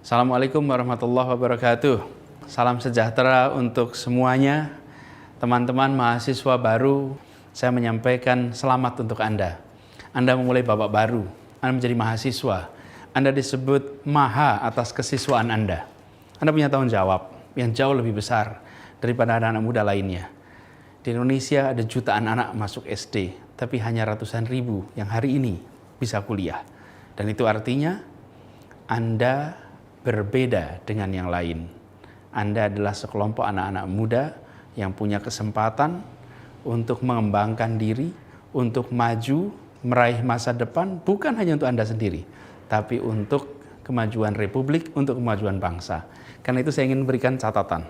Assalamualaikum warahmatullahi wabarakatuh. Salam sejahtera untuk semuanya. Teman-teman mahasiswa baru, saya menyampaikan selamat untuk Anda. Anda memulai babak baru, Anda menjadi mahasiswa. Anda disebut maha atas kesiswaan Anda. Anda punya tanggung jawab yang jauh lebih besar daripada anak-anak muda lainnya. Di Indonesia ada jutaan anak masuk SD, tapi hanya ratusan ribu yang hari ini bisa kuliah. Dan itu artinya Anda berbeda dengan yang lain. Anda adalah sekelompok anak-anak muda yang punya kesempatan untuk mengembangkan diri, untuk maju, meraih masa depan, bukan hanya untuk Anda sendiri, tapi untuk kemajuan Republik, untuk kemajuan bangsa. Karena itu saya ingin berikan catatan.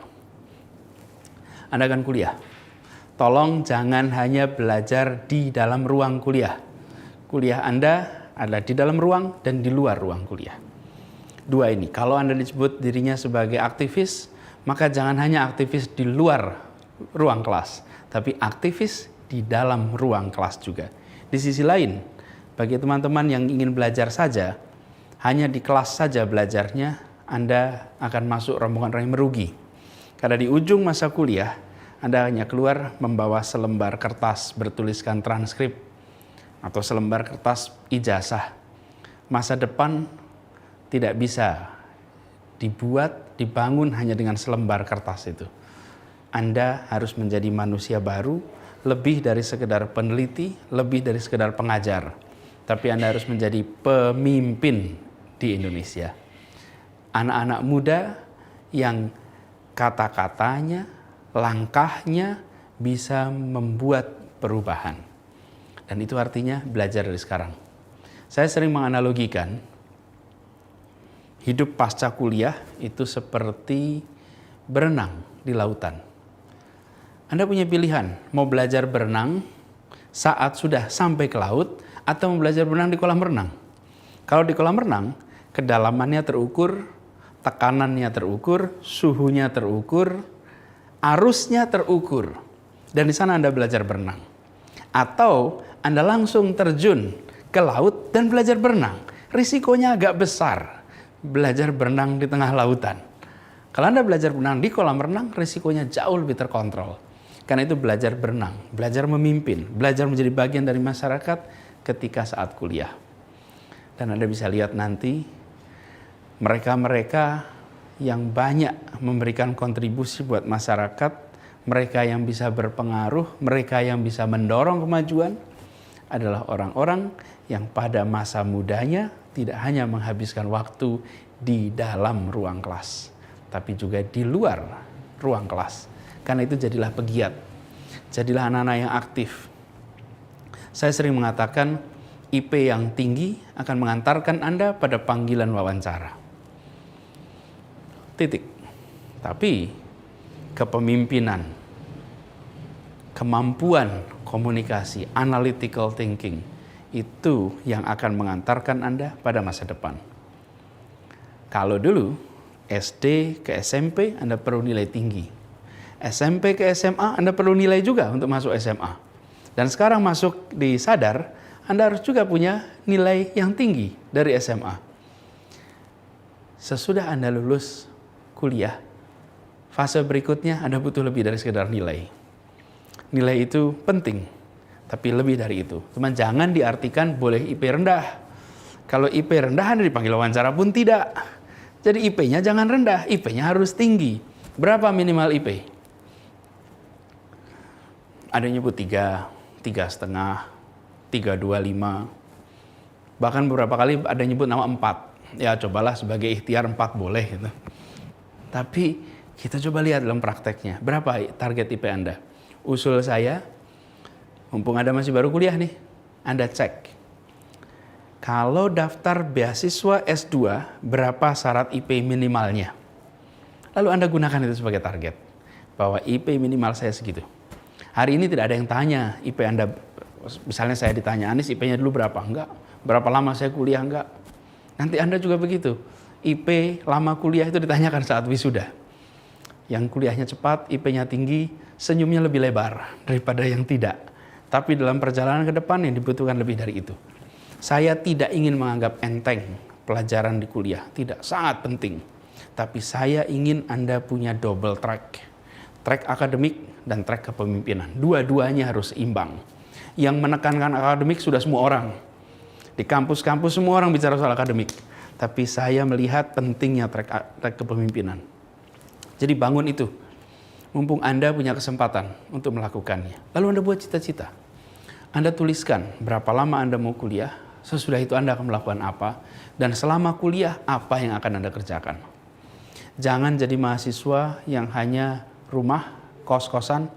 Anda akan kuliah. Tolong jangan hanya belajar di dalam ruang kuliah. Kuliah Anda adalah di dalam ruang dan di luar ruang kuliah. Dua ini, kalau Anda disebut dirinya sebagai aktivis, maka jangan hanya aktivis di luar ruang kelas, tapi aktivis di dalam ruang kelas juga. Di sisi lain, bagi teman-teman yang ingin belajar saja, hanya di kelas saja belajarnya, Anda akan masuk rombongan yang merugi. Karena di ujung masa kuliah, Anda hanya keluar membawa selembar kertas bertuliskan transkrip atau selembar kertas ijazah. Masa depan tidak bisa dibangun hanya dengan selembar kertas itu. Anda harus menjadi manusia baru, lebih dari sekedar peneliti, lebih dari sekedar pengajar. Tapi Anda harus menjadi pemimpin di Indonesia. Anak-anak muda yang kata-katanya, langkahnya bisa membuat perubahan. Dan itu artinya belajar dari sekarang. Saya sering menganalogikan hidup pasca kuliah itu seperti berenang di lautan. Anda punya pilihan, mau belajar berenang saat sudah sampai ke laut atau mau belajar berenang di kolam renang. Kalau di kolam renang, kedalamannya terukur, tekanannya terukur, suhunya terukur, arusnya terukur. Dan di sana Anda belajar berenang. Atau Anda langsung terjun ke laut dan belajar berenang. Risikonya agak besar belajar berenang di tengah lautan. Kalau Anda belajar berenang di kolam renang, risikonya jauh lebih terkontrol. Karena itu belajar berenang, belajar memimpin, belajar menjadi bagian dari masyarakat ketika saat kuliah. Dan Anda bisa lihat nanti mereka-mereka yang banyak memberikan kontribusi buat masyarakat, mereka yang bisa berpengaruh, mereka yang bisa mendorong kemajuan adalah orang-orang yang pada masa mudanya tidak hanya menghabiskan waktu di dalam ruang kelas, tapi juga di luar ruang kelas. Karena itu jadilah pegiat, jadilah anak-anak yang aktif. Saya sering mengatakan IP yang tinggi akan mengantarkan Anda pada panggilan wawancara. Titik. Tapi kepemimpinan, kemampuan komunikasi, analytical thinking, itu yang akan mengantarkan Anda pada masa depan. Kalau dulu SD ke SMP Anda perlu nilai tinggi, SMP ke SMA Anda perlu nilai juga untuk masuk SMA. Dan sekarang masuk di Sadar, Anda harus juga punya nilai yang tinggi dari SMA. Sesudah Anda lulus kuliah, fase berikutnya Anda butuh lebih dari sekedar nilai. Nilai itu penting, tapi lebih dari itu. Cuman jangan diartikan boleh IP rendah. Kalau IP rendah Anda dipanggil wawancara pun tidak. Jadi IP-nya jangan rendah, IP-nya harus tinggi. Berapa minimal IP? Ada yang nyebut 3, 3,5, 3,25. Bahkan beberapa kali ada yang nyebut nama 4. Ya cobalah sebagai ikhtiar 4 boleh gitu. Tapi kita coba lihat dalam prakteknya, berapa target IP Anda? Usul saya, mumpung Anda masih baru kuliah nih, Anda cek. Kalau daftar beasiswa S2, berapa syarat IP minimalnya? Lalu Anda gunakan itu sebagai target, bahwa IP minimal saya segitu. Hari ini tidak ada yang tanya IP Anda, misalnya saya ditanya, Anies IP-nya dulu berapa? Enggak. Berapa lama saya kuliah? Enggak. Nanti Anda juga begitu. IP lama kuliah itu ditanyakan saat wisuda. Yang kuliahnya cepat, IP-nya tinggi, senyumnya lebih lebar daripada yang tidak. Tapi dalam perjalanan ke depan yang dibutuhkan lebih dari itu. Saya tidak ingin menganggap enteng pelajaran di kuliah. Tidak, sangat penting. Tapi saya ingin Anda punya double track. Track akademik dan track kepemimpinan. Dua-duanya harus imbang. Yang menekankan akademik sudah semua orang. Di kampus-kampus semua orang bicara soal akademik. Tapi saya melihat pentingnya track kepemimpinan. Jadi bangun itu. Mumpung Anda punya kesempatan untuk melakukannya. Lalu Anda buat cita-cita. Anda tuliskan berapa lama Anda mau kuliah. Sesudah itu Anda akan melakukan apa. Dan selama kuliah apa yang akan Anda kerjakan. Jangan jadi mahasiswa yang hanya rumah, kos-kosan,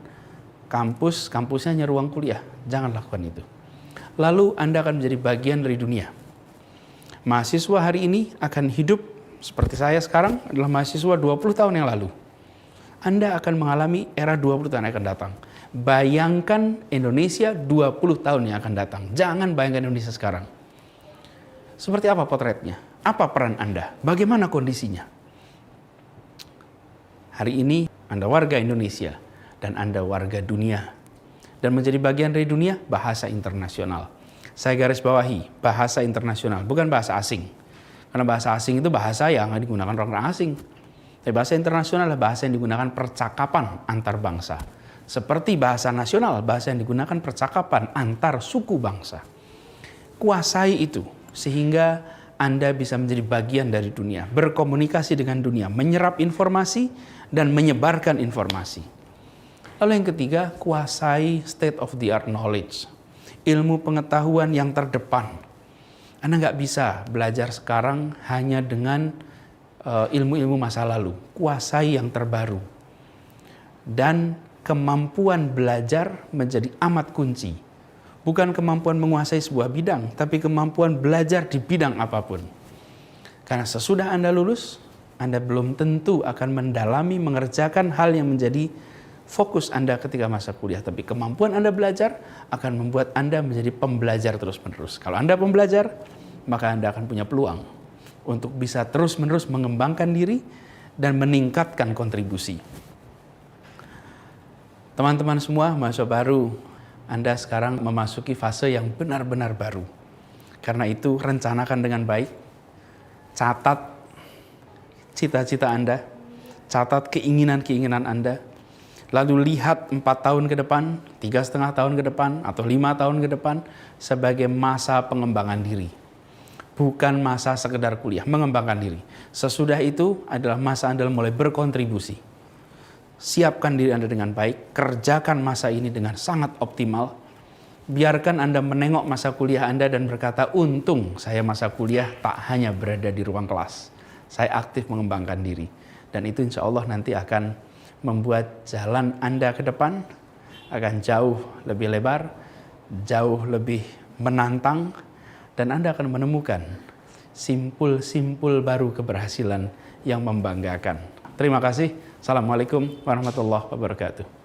kampusnya hanya ruang kuliah. Jangan lakukan itu. Lalu Anda akan menjadi bagian dari dunia. Mahasiswa hari ini akan hidup seperti saya sekarang adalah mahasiswa 20 tahun yang lalu. Anda akan mengalami era 20 tahun yang akan datang. Bayangkan Indonesia 20 tahun yang akan datang. Jangan bayangkan Indonesia sekarang. Seperti apa potretnya? Apa peran Anda? Bagaimana kondisinya? Hari ini Anda warga Indonesia dan Anda warga dunia. Dan menjadi bagian dari dunia, bahasa internasional. Saya garis bawahi, bahasa internasional, bukan bahasa asing. Karena bahasa asing itu bahasa yang digunakan orang-orang asing. Tapi bahasa internasional adalah bahasa yang digunakan percakapan antar bangsa. Seperti bahasa nasional, bahasa yang digunakan percakapan antar suku bangsa. Kuasai itu, sehingga Anda bisa menjadi bagian dari dunia, berkomunikasi dengan dunia, menyerap informasi, dan menyebarkan informasi. Lalu yang ketiga, kuasai state of the art knowledge. Ilmu pengetahuan yang terdepan. Anda nggak bisa belajar sekarang hanya dengan ilmu-ilmu masa lalu. Kuasai yang terbaru. Dan kemampuan belajar menjadi amat kunci. Bukan kemampuan menguasai sebuah bidang, tapi kemampuan belajar di bidang apapun. Karena sesudah Anda lulus, Anda belum tentu akan mendalami, mengerjakan hal yang menjadi fokus Anda ketika masa kuliah. Tapi kemampuan Anda belajar akan membuat Anda menjadi pembelajar terus-menerus. Kalau Anda pembelajar, maka Anda akan punya peluang untuk bisa terus-menerus mengembangkan diri dan meningkatkan kontribusi. Teman-teman semua, mahasiswa baru, Anda sekarang memasuki fase yang benar-benar baru. Karena itu, rencanakan dengan baik. Catat cita-cita Anda. Catat keinginan-keinginan Anda. Lalu lihat 4 tahun ke depan, 3,5 tahun ke depan, atau 5 tahun ke depan sebagai masa pengembangan diri. Bukan masa sekedar kuliah, mengembangkan diri. Sesudah itu adalah masa Anda mulai berkontribusi. Siapkan diri Anda dengan baik, kerjakan masa ini dengan sangat optimal. Biarkan Anda menengok masa kuliah Anda dan berkata, untung saya masa kuliah tak hanya berada di ruang kelas. Saya aktif mengembangkan diri. Dan itu insya Allah nanti akan membuat jalan Anda ke depan akan jauh lebih lebar, jauh lebih menantang, dan Anda akan menemukan simpul-simpul baru keberhasilan yang membanggakan. Terima kasih. Assalamualaikum warahmatullahi wabarakatuh.